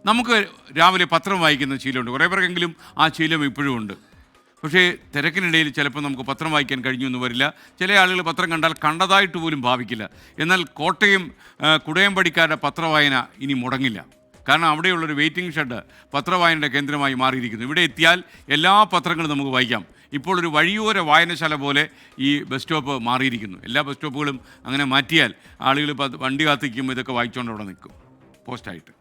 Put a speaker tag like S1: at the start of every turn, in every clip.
S1: നമുക്ക് രാവിലെ പത്രം വായിക്കുന്ന ശീലമുണ്ട്, കുറേ പേർക്കെങ്കിലും ആ ശീലം ഇപ്പോഴും ഉണ്ട്. പക്ഷേ തിരക്കിനിടയിൽ ചിലപ്പോൾ നമുക്ക് പത്രം വായിക്കാൻ കഴിഞ്ഞു എന്ന് വരില്ല. ചില ആളുകൾ പത്രം കണ്ടാൽ കണ്ടതായിട്ട് പോലും ഭാവിക്കില്ല. എന്നാൽ കോട്ടയം കുടയംപടിക്കാരുടെ പത്രവായന ഇനി മുടങ്ങില്ല. കാരണം അവിടെയുള്ളൊരു വെയിറ്റിംഗ് ഷെഡ് പത്രവായനയുടെ കേന്ദ്രമായി മാറിയിരിക്കുന്നു. ഇവിടെ എത്തിയാൽ എല്ലാ പത്രങ്ങളും നമുക്ക് വായിക്കാം. ഇപ്പോൾ ഒരു വഴിയോര വായനശാല പോലെ ഈ ബസ് സ്റ്റോപ്പ് മാറിയിരിക്കുന്നു. എല്ലാ ബസ് സ്റ്റോപ്പുകളും അങ്ങനെ മാറ്റിയാൽ ആളുകൾ വണ്ടി കാത്തിരിക്കുമ്പോൾ ഇതൊക്കെ വായിച്ചുകൊണ്ട് അവിടെ നിൽക്കും പോസ്റ്റായിട്ട്.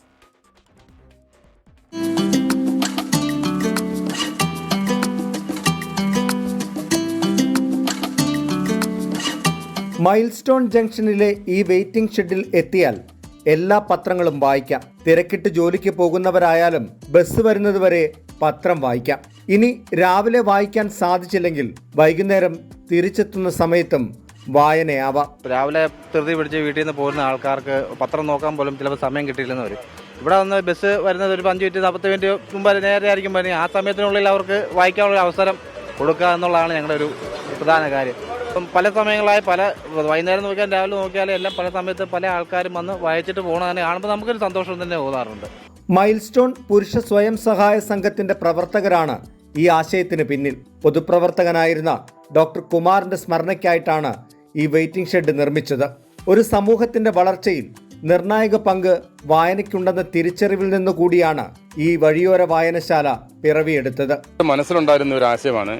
S2: മൈൽസ്റ്റോൺ ജംഗ്ഷനിലെ ഈ വെയിറ്റിംഗ് ഷെഡിൽ എത്തിയാൽ എല്ലാ പത്രങ്ങളും വായിക്കാം. തിരക്കിട്ട് ജോലിക്ക് പോകുന്നവരായാലും ബസ് വരുന്നതുവരെ പത്രം വായിക്കാം. ഇനി രാവിലെ വായിക്കാൻ സാധിച്ചില്ലെങ്കിൽ വൈകുന്നേരം തിരിച്ചെത്തുന്ന സമയത്തും വായനയാവാം.
S3: രാവിലെ ധൃതി പിടിച്ച് വീട്ടിൽ നിന്ന് പോകുന്ന ആൾക്കാർക്ക് പത്രം നോക്കാൻ പോലും ചിലപ്പോൾ സമയം കിട്ടിയില്ലെന്ന് വരും. ഇവിടെ വന്ന് ബസ് വരുന്നത് ഒരു 5 മിനിറ്റ് 40 മിനിറ്റ് മുമ്പ് നേരെ ആയിരിക്കും വരുന്നത്. ആ സമയത്തിനുള്ളിൽ അവർക്ക് വായിക്കാനുള്ള അവസരം കൊടുക്കുക എന്നുള്ളതാണ് ഞങ്ങളുടെ ഒരു പ്രധാന കാര്യം. ഇപ്പം പല സമയങ്ങളായി വൈകുന്നേരം നോക്കിയാൽ രാവിലെ നോക്കിയാലും എല്ലാം പല സമയത്ത് പല ആൾക്കാരും വന്ന് വായിച്ചിട്ട് പോകണം. തന്നെ കാണുമ്പോൾ നമുക്കൊരു സന്തോഷം തന്നെ തോന്നാറുണ്ട്.
S2: മൈൽസ്റ്റോൺ പുരുഷ സ്വയം സഹായ സംഘത്തിന്റെ പ്രവർത്തകരാണ് ഈ ആശയത്തിന് പിന്നിൽ. പൊതുപ്രവർത്തകനായിരുന്ന ഡോക്ടർ കുമാറിന്റെ സ്മരണയ്ക്കായിട്ടാണ് ഈ വെയിറ്റിംഗ് ഷെഡ് നിർമ്മിച്ചത്. ഒരു സമൂഹത്തിന്റെ വളർച്ചയിൽ നിർണായക പങ്ക് വായനയ്ക്കുണ്ടെന്ന തിരിച്ചറിവിൽ നിന്ന് കൂടിയാണ് ഈ വഴിയോര വായനശാല പിറവിയെടുത്തത്.
S4: മനസ്സിലുണ്ടായിരുന്ന ഒരു ആശയമാണ്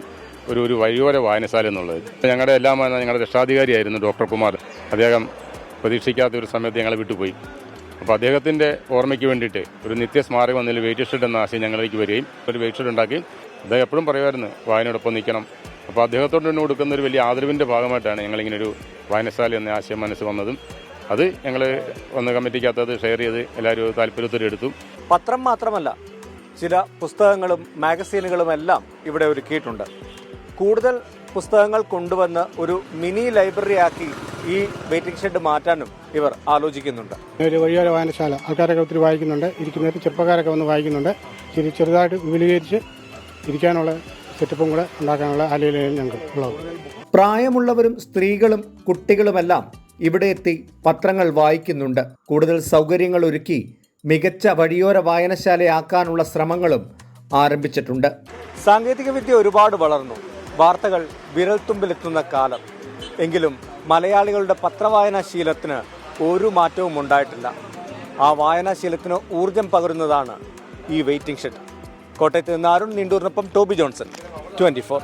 S4: ഒരു വഴിയോര വായനശാല എന്നുള്ളത്. ഞങ്ങളുടെ രക്ഷാധികാരിയായിരുന്നു ഡോക്ടർ കുമാർ. അദ്ദേഹം പ്രതീക്ഷിക്കാത്ത ഒരു സമയത്ത് ഞങ്ങളെ വിട്ടുപോയി. അപ്പോൾ അദ്ദേഹത്തിൻ്റെ ഓർമ്മയ്ക്ക് വേണ്ടിയിട്ട് ഒരു നിത്യസ്മാരകം എന്നതിൽ വെയിറ്റ് ഷെഡ് എന്ന ആശയം ഞങ്ങളിലേക്ക് വരികയും ഒരു വെയിറ്റ് ഷെഡ് ഉണ്ടാക്കി. അദ്ദേഹം എപ്പോഴും പറയുമായിരുന്നു വായനയോടൊപ്പം നിൽക്കണം. അപ്പോൾ അദ്ദേഹത്തോട് തന്നെ കൊടുക്കുന്ന ഒരു വലിയ ആദരവിൻ്റെ ഭാഗമായിട്ടാണ് ഞങ്ങളിങ്ങനെ ഒരു വായനശാല എന്ന ആശയം മനസ്സ് വന്നതും. അത് ഞങ്ങൾ വന്ന് കമ്മിറ്റിക്കകത്തത് ഷെയർ ചെയ്ത് എല്ലാവരും താല്പര്യത്തോടെ എടുത്തു.
S2: പത്രം മാത്രമല്ല, ചില പുസ്തകങ്ങളും മാഗസീനുകളും എല്ലാം ഇവിടെ ഒരുക്കിയിട്ടുണ്ട്. കൂടുതൽ പുസ്തകങ്ങൾ കൊണ്ടുവന്ന് ഒരു മിനി ലൈബ്രറി ആക്കി ഈ വെയിറ്റിംഗ് ഷെഡ് മാറ്റാനും ഇവർ ആലോചിക്കുന്നുണ്ട്.
S5: ഒരു വഴിയോര വായനശാല, ആൾക്കാരൊക്കെ ഒത്തിരി വായിക്കുന്നുണ്ട്. ഇരിക്കുന്നവർ ചെറുപ്പക്കാരൊക്കെ വന്ന് വായിക്കുന്നുണ്ട്. ചെറുതായിട്ട് വിപുലീകരിച്ച് ഇരിക്കാനുള്ള സെറ്റപ്പും കൂടെ ഉണ്ടാക്കാനുള്ള ആലോചനയാണ് ഞങ്ങൾ ഉള്ളത്.
S2: പ്രായമുള്ളവരും സ്ത്രീകളും കുട്ടികളുമെല്ലാം ഇവിടെ എത്തി പത്രങ്ങൾ വായിക്കുന്നുണ്ട്. കൂടുതൽ സൗകര്യങ്ങൾ ഒരുക്കി മികച്ച വഴിയോര വായനശാലയാക്കാനുള്ള ശ്രമങ്ങളും ആരംഭിച്ചിട്ടുണ്ട്. സാങ്കേതികവിദ്യ ഒരുപാട് വളർന്നു, വാർത്തകൾ വിരൽത്തുമ്പിലെത്തുന്ന കാലം. എങ്കിലും മലയാളികളുടെ പത്രവായനാശീലത്തിന് ഒരു മാറ്റവും ഉണ്ടായിട്ടില്ല. ആ വായനാശീലത്തിന് ഊർജം പകരുന്നതാണ് ഈ വെയിറ്റിംഗ് ഷെഡ്. കോട്ടയത്ത് നിന്ന് അരുൺ നീണ്ടൂരിനൊപ്പം ടോബി ജോൺസൺ, 24.